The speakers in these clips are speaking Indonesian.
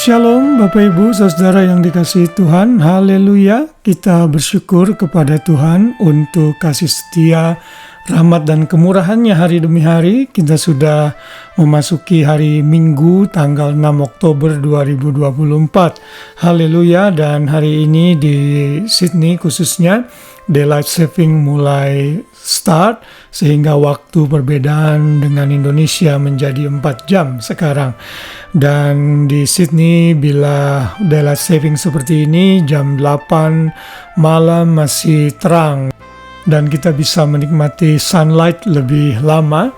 Shalom Bapak Ibu Saudara yang dikasihi Tuhan, haleluya. Kita bersyukur kepada Tuhan untuk kasih setia, rahmat dan kemurahannya hari demi hari. Kita sudah memasuki hari Minggu tanggal 6 Oktober 2024. Haleluya. Dan hari ini di Sydney khususnya Daylight Saving mulai start, sehingga waktu perbedaan dengan Indonesia menjadi 4 jam sekarang. Dan di Sydney bila Daylight Saving seperti ini, jam 8 malam masih terang dan kita bisa menikmati sunlight lebih lama.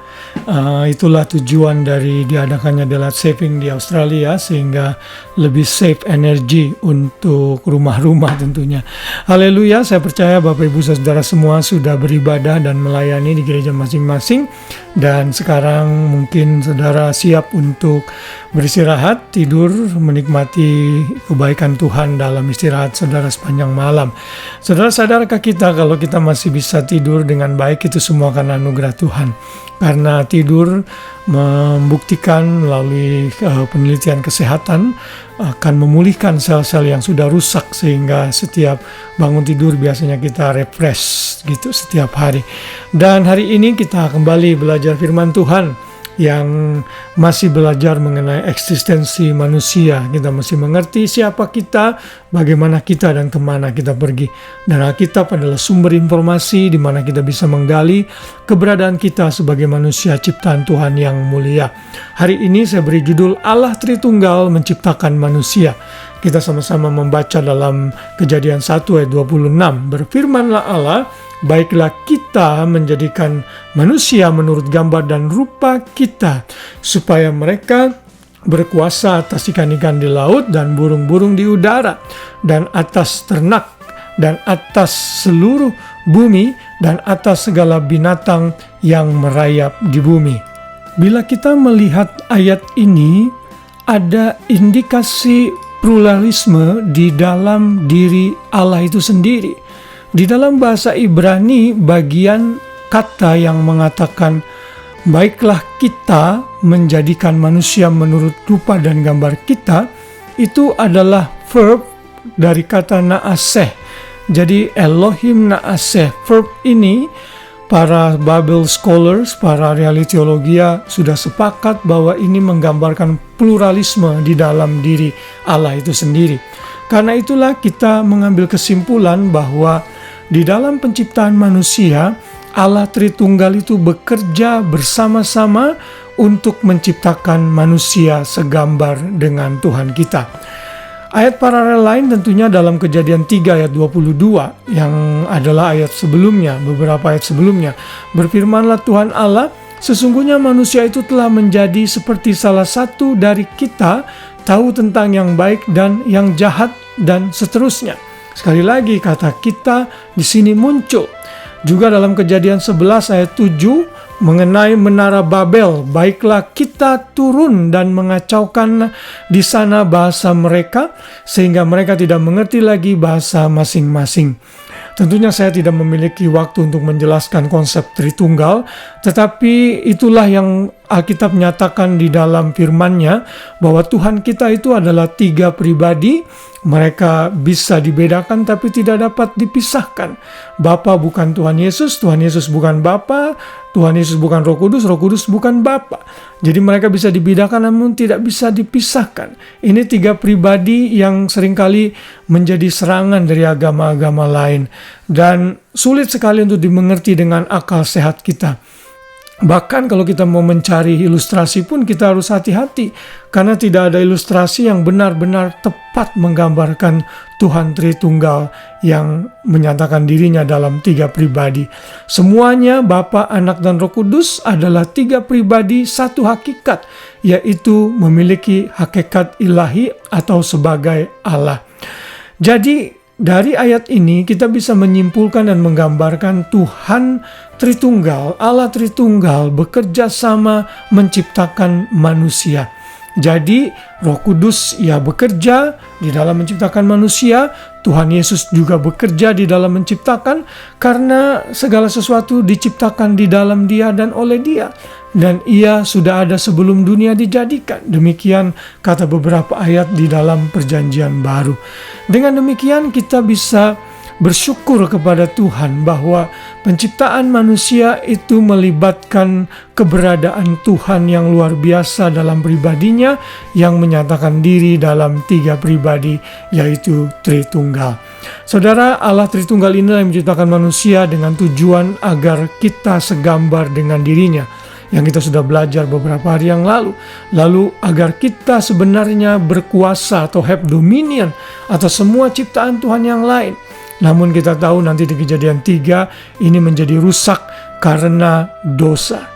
Itulah tujuan dari diadakannya Daylight Saving di Australia, sehingga lebih save energi untuk rumah-rumah tentunya. Haleluya, saya percaya Bapak Ibu Saudara semua sudah beribadah dan melayani di gereja masing-masing. Dan sekarang mungkin saudara siap untuk beristirahat, tidur, menikmati kebaikan Tuhan dalam istirahat saudara sepanjang malam. Saudara, sadarkah kita kalau kita masih bisa tidur dengan baik, itu semua karena anugerah Tuhan. Karena tidur membuktikan melalui penelitian kesehatan akan memulihkan sel-sel yang sudah rusak, sehingga setiap bangun tidur biasanya kita refresh gitu setiap hari. Dan hari ini kita kembali belajar firman Tuhan yang masih belajar mengenai eksistensi manusia. Kita mesti mengerti siapa kita, bagaimana kita, dan kemana kita pergi. Dan Alkitab adalah sumber informasi di mana kita bisa menggali keberadaan kita sebagai manusia ciptaan Tuhan yang mulia. Hari ini saya beri judul Allah Tritunggal Menciptakan Manusia. Kita sama-sama membaca dalam Kejadian 1 ayat 26. Berfirmanlah Allah, baiklah kita menjadikan manusia menurut gambar dan rupa kita, supaya mereka berkuasa atas ikan-ikan di laut dan burung-burung di udara, dan atas ternak, dan atas seluruh bumi, dan atas segala binatang yang merayap di bumi. Bila kita melihat ayat ini, ada indikasi pluralisme di dalam diri Allah itu sendiri. Di dalam bahasa Ibrani, bagian kata yang mengatakan baiklah kita menjadikan manusia menurut rupa dan gambar kita, itu adalah verb dari kata naaseh. Jadi Elohim naaseh, verb ini para Bible scholars, para ahli teologia sudah sepakat bahwa ini menggambarkan pluralisme di dalam diri Allah itu sendiri. Karena itulah kita mengambil kesimpulan bahwa di dalam penciptaan manusia, Allah Tritunggal itu bekerja bersama-sama untuk menciptakan manusia segambar dengan Tuhan kita. Ayat paralel lain tentunya dalam Kejadian 3 ayat 22 yang adalah ayat sebelumnya, beberapa ayat sebelumnya. Berfirmanlah Tuhan Allah, sesungguhnya manusia itu telah menjadi seperti salah satu dari kita, tahu tentang yang baik dan yang jahat, dan seterusnya. Sekali lagi kata kita di sini muncul. Juga dalam Kejadian 11 ayat 7 mengenai menara Babel, baiklah kita turun dan mengacaukan di sana bahasa mereka, sehingga mereka tidak mengerti lagi bahasa masing-masing. Tentunya saya tidak memiliki waktu untuk menjelaskan konsep Tritunggal, tetapi itulah yang Alkitab nyatakan di dalam firman-Nya, bahwa Tuhan kita itu adalah 3 pribadi. Mereka bisa dibedakan tapi tidak dapat dipisahkan. Bapa bukan Tuhan Yesus bukan Bapa, Tuhan Yesus bukan Roh Kudus bukan Bapa. Jadi mereka bisa dibedakan namun tidak bisa dipisahkan. Ini 3 pribadi yang seringkali menjadi serangan dari agama-agama lain, dan sulit sekali untuk dimengerti dengan akal sehat kita. Bahkan kalau kita mau mencari ilustrasi pun kita harus hati-hati, karena tidak ada ilustrasi yang benar-benar tepat menggambarkan Tuhan Tritunggal yang menyatakan dirinya dalam 3 pribadi. Semuanya Bapa, Anak, dan Roh Kudus adalah 3 pribadi satu hakikat, yaitu memiliki hakikat ilahi atau sebagai Allah. Jadi dari ayat ini kita bisa menyimpulkan dan menggambarkan Tuhan Tritunggal, Allah Tritunggal bekerja sama menciptakan manusia. Jadi Roh Kudus ia bekerja di dalam menciptakan manusia, Tuhan Yesus juga bekerja di dalam menciptakan, karena segala sesuatu diciptakan di dalam Dia dan oleh Dia. Dan ia sudah ada sebelum dunia dijadikan. Demikian kata beberapa ayat di dalam Perjanjian Baru. Dengan demikian kita bisa bersyukur kepada Tuhan bahwa penciptaan manusia itu melibatkan keberadaan Tuhan yang luar biasa dalam pribadinya, yang menyatakan diri dalam 3 pribadi, yaitu Tritunggal. Saudara, Allah Tritunggal inilah yang menciptakan manusia dengan tujuan agar kita segambar dengan dirinya, yang kita sudah belajar beberapa hari yang lalu. Lalu agar kita sebenarnya berkuasa atau have dominion atas semua ciptaan Tuhan yang lain. Namun kita tahu nanti di Kejadian 3 ini menjadi rusak karena dosa.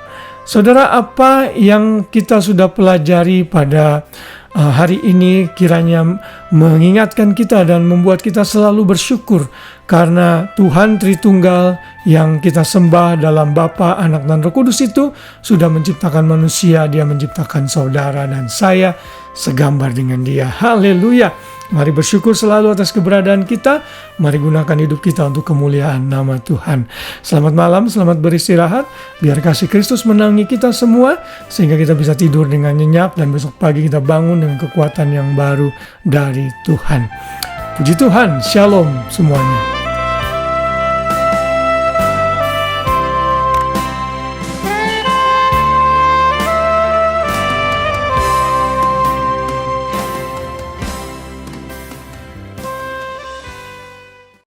Saudara, apa yang kita sudah pelajari pada hari ini kiranya mengingatkan kita dan membuat kita selalu bersyukur karena Tuhan Tritunggal yang kita sembah dalam Bapa, Anak, dan Roh Kudus itu sudah menciptakan manusia. Dia menciptakan saudara dan saya segambar dengan Dia. Haleluya. Mari bersyukur selalu atas keberadaan kita. Mari gunakan hidup kita untuk kemuliaan nama Tuhan. Selamat malam, selamat beristirahat. Biar kasih Kristus menangi kita semua, sehingga kita bisa tidur dengan nyenyak, dan besok pagi kita bangun dengan kekuatan yang baru dari Tuhan. Puji Tuhan, shalom semuanya.